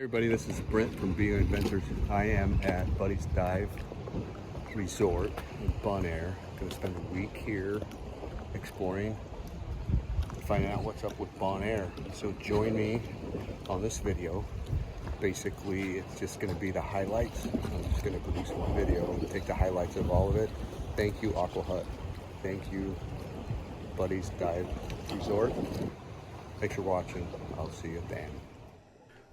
Everybody, this is Brent from Being Adventures. I am at Buddy's Dive Resort in Bonaire. I'm going to spend a week here exploring, finding out what's up with Bonaire. So join me on this video. Basically, it's just going to be the highlights. I'm just going to produce one video and take the highlights of all of it. Thank you, Aqua Hut. Thank you, Buddy's Dive Resort. Thanks for watching. I'll see you at the end.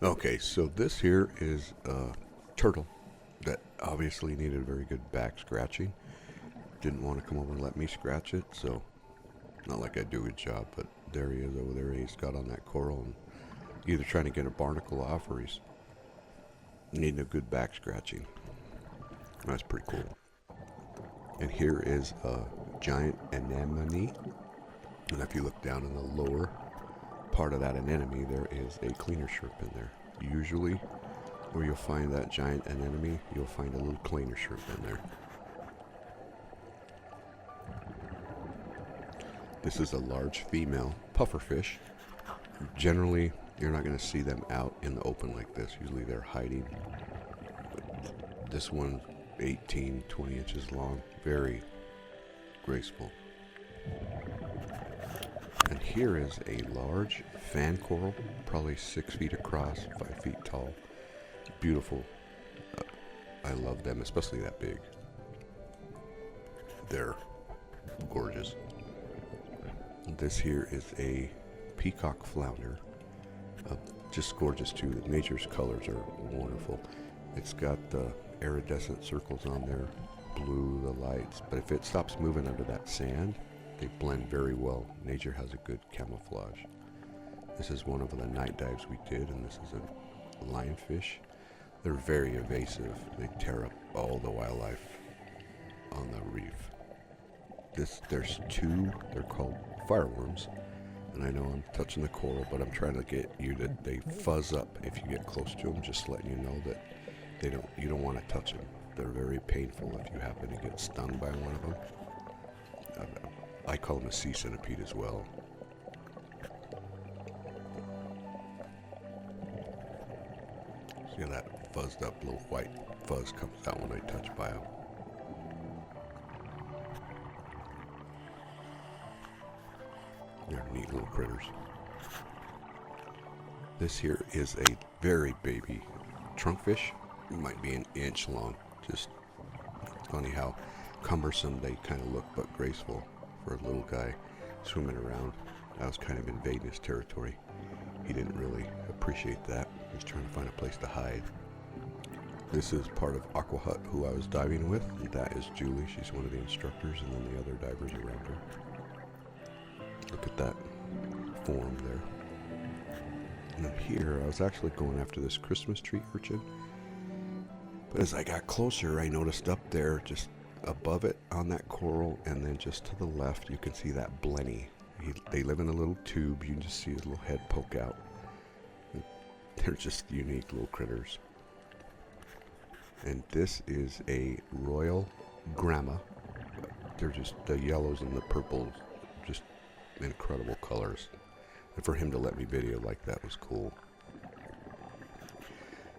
Okay, so this here is a turtle that obviously needed a very good back scratching. Didn't want to come over and let me scratch it, so not like I do a good job, but there he is over there. He's got on that coral and either trying to get a barnacle off or he's needing a good back scratching. That's pretty cool. And here is a giant anemone, and if you look down in the lower part of that anemone, there is a cleaner shrimp in there. Usually where you'll find that giant anemone, you'll find a little cleaner shrimp in there. This is a large female pufferfish. Generally you're not going to see them out in the open like this. Usually they're hiding. This one 18-20 inches long, very graceful. And here is a large fan coral, probably 6 feet across, 5 feet tall. Beautiful. I love them, especially that big. They're gorgeous. This here is a peacock flounder. Just gorgeous too. Nature's colors are wonderful. It's got the iridescent circles on there, blue, the lights, but if it stops moving under that sand, they blend very well. Nature has a good camouflage. This is one of the night dives we did, and this is a lionfish. They're very evasive. They tear up all the wildlife on the reef. There's two, they're called fireworms. And I know I'm touching the coral, but I'm trying to get you that they fuzz up if you get close to them, just letting you know that you don't want to touch them. They're very painful if you happen to get stung by one of them. I call them a sea centipede as well. See how that fuzzed up little white fuzz comes out when I touch by them. They're neat little critters. This here is a very baby trunkfish. It might be an inch long. Just funny how cumbersome they kind of look, but graceful for a little guy swimming around. I was kind of invading his territory. He didn't really appreciate that. He was trying to find a place to hide. This is part of Aqua Hut, who I was diving with. That is Julie. She's one of the instructors, and then the other divers around her. Look at that form there. And then here, I was actually going after this Christmas tree urchin. But as I got closer, I noticed up there, just above it on that coral, and then just to the left, you can see that blenny. They live in a little tube. You can just see his little head poke out. They're just unique little critters. And this is a royal grama. They're just the yellows and the purples, just incredible colors. And for him to let me video like that was cool.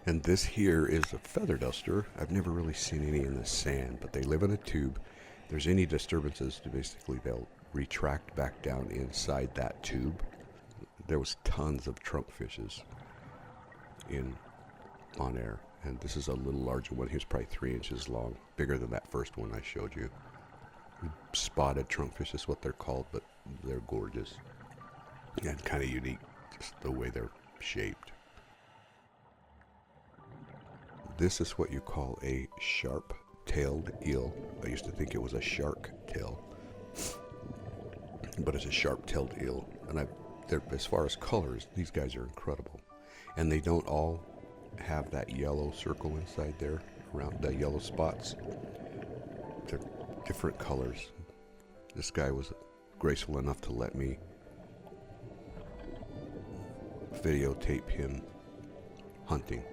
And this here is a feather duster. I've never really seen any in the sand, but they live in a tube. If there's any disturbances, basically they'll retract back down inside that tube. There was tons of trunkfishes in Bonaire, and this is a little larger one. He was probably 3 inches long, bigger than that first one I showed you. Spotted trunkfish is what they're called, but they're gorgeous and kind of unique, just the way they're shaped. This is what you call a sharp-tailed eel. I used to think it was a shark tail, but it's a sharp-tailed eel. And as far as colors, these guys are incredible. And they don't all have that yellow circle inside there, around the yellow spots. They're different colors. This guy was graceful enough to let me videotape him hunting.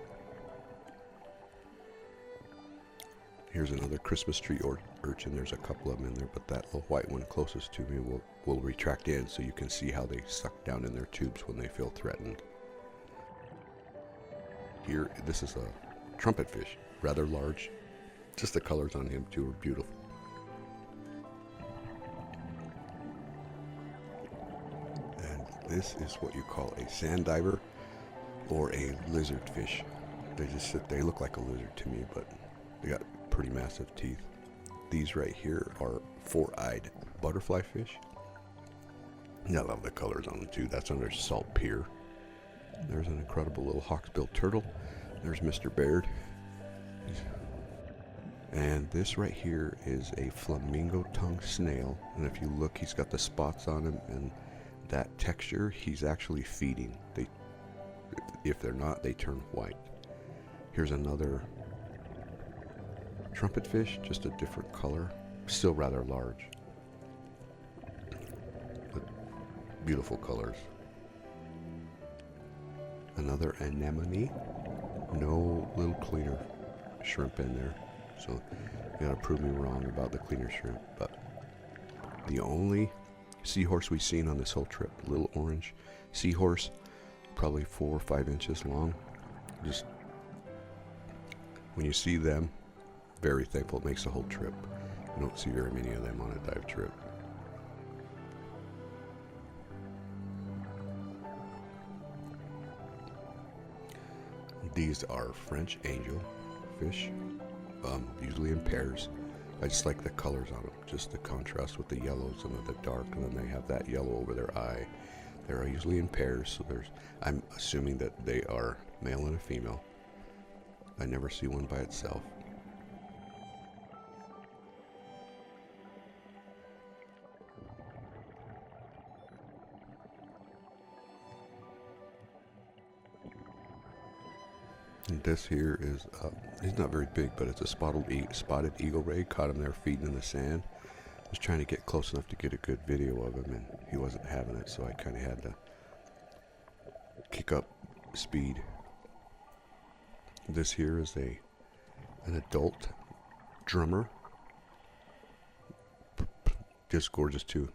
Here's another Christmas tree urchin. There's a couple of them in there, but that little white one closest to me will retract in, so you can see how they suck down in their tubes when they feel threatened. here, this is a trumpet fish, rather large. Just the colors on him too are beautiful. And this is what you call a sand diver or a lizard fish. They just sit, they look like a lizard to me, but they got pretty massive teeth. These right here are four-eyed butterfly fish. I love the colors on them too. That's under salt pier. There's an incredible little hawksbill turtle. There's Mr. Baird. And this right here is a flamingo tongue snail. And if you look, he's got the spots on him and that texture, he's actually feeding. If they're not, they turn white. Here's another trumpet fish, just a different color, still rather large. But beautiful colors. Another anemone, no little cleaner shrimp in there, so you gotta prove me wrong about the cleaner shrimp. But the only seahorse we've seen on this whole trip, little orange seahorse, probably 4 or 5 inches long. Just when you see them, very thankful. It makes the whole trip. You don't see very many of them on a dive trip. These are French angel fish, usually in pairs. I just like the colors on them, just the contrast with the yellows and the dark, and then they have that yellow over their eye. They're usually in pairs, so I'm assuming that they are male and a female. I never see one by itself. And this here is, he's not very big, but it's a spotted eagle ray. Caught him there feeding in the sand. Was trying to get close enough to get a good video of him, and he wasn't having it, so I kind of had to kick up speed. This here is an adult drummer. Just gorgeous too.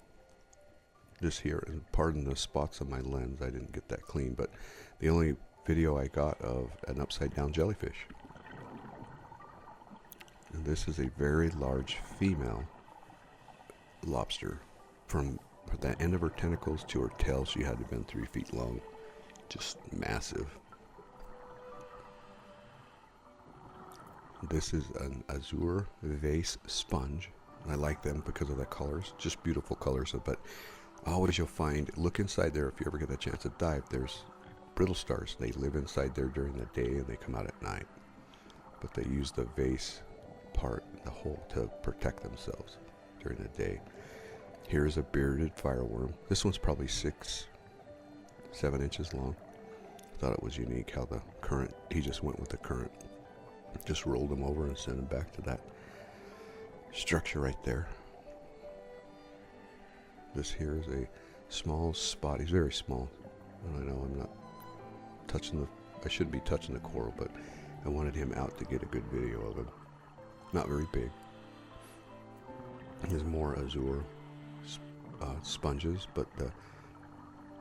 This here, and pardon the spots on my lens, I didn't get that clean, but the only video I got of an upside down jellyfish. And this is a very large female lobster. From the end of her tentacles to her tail, she had to have been 3 feet long. Just massive. This is an azure vase sponge. I like them because of the colors, just beautiful colors. But always you'll find, look inside there if you ever get a chance to dive, there's brittle stars. They live inside there during the day and they come out at night. But they use the vase part, the hole, to protect themselves during the day. Here's a bearded fireworm. This one's probably 6-7 inches long. I thought it was unique how the current, he just went with the current. Just rolled him over and sent him back to that structure right there. This here is a small spot. He's very small. And I know I'm not touching I shouldn't be touching the coral, but I wanted him out to get a good video of him. Not very big. There's more azure sponges, but the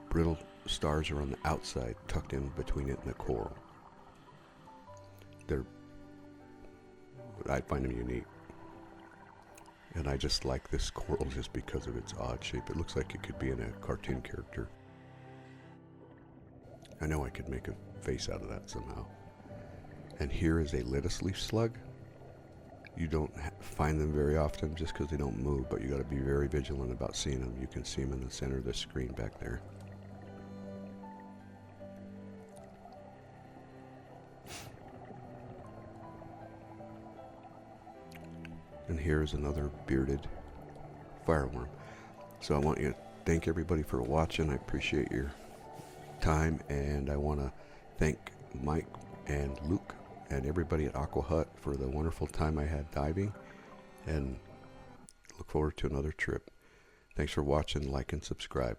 brittle stars are on the outside, tucked in between it and the coral. I find them unique. And I just like this coral just because of its odd shape. It looks like it could be in a cartoon character. I know I could make a face out of that somehow. And here is a lettuce leaf slug. You don't find them very often just because they don't move, but you got to be very vigilant about seeing them. You can see them in the center of the screen back there. And here's another bearded fireworm. So I want you to thank everybody for watching. I appreciate your time, and I want to thank Mike and Luke and everybody at Aqua Hut for the wonderful time I had diving, and look forward to another trip. Thanks for watching. Like and subscribe.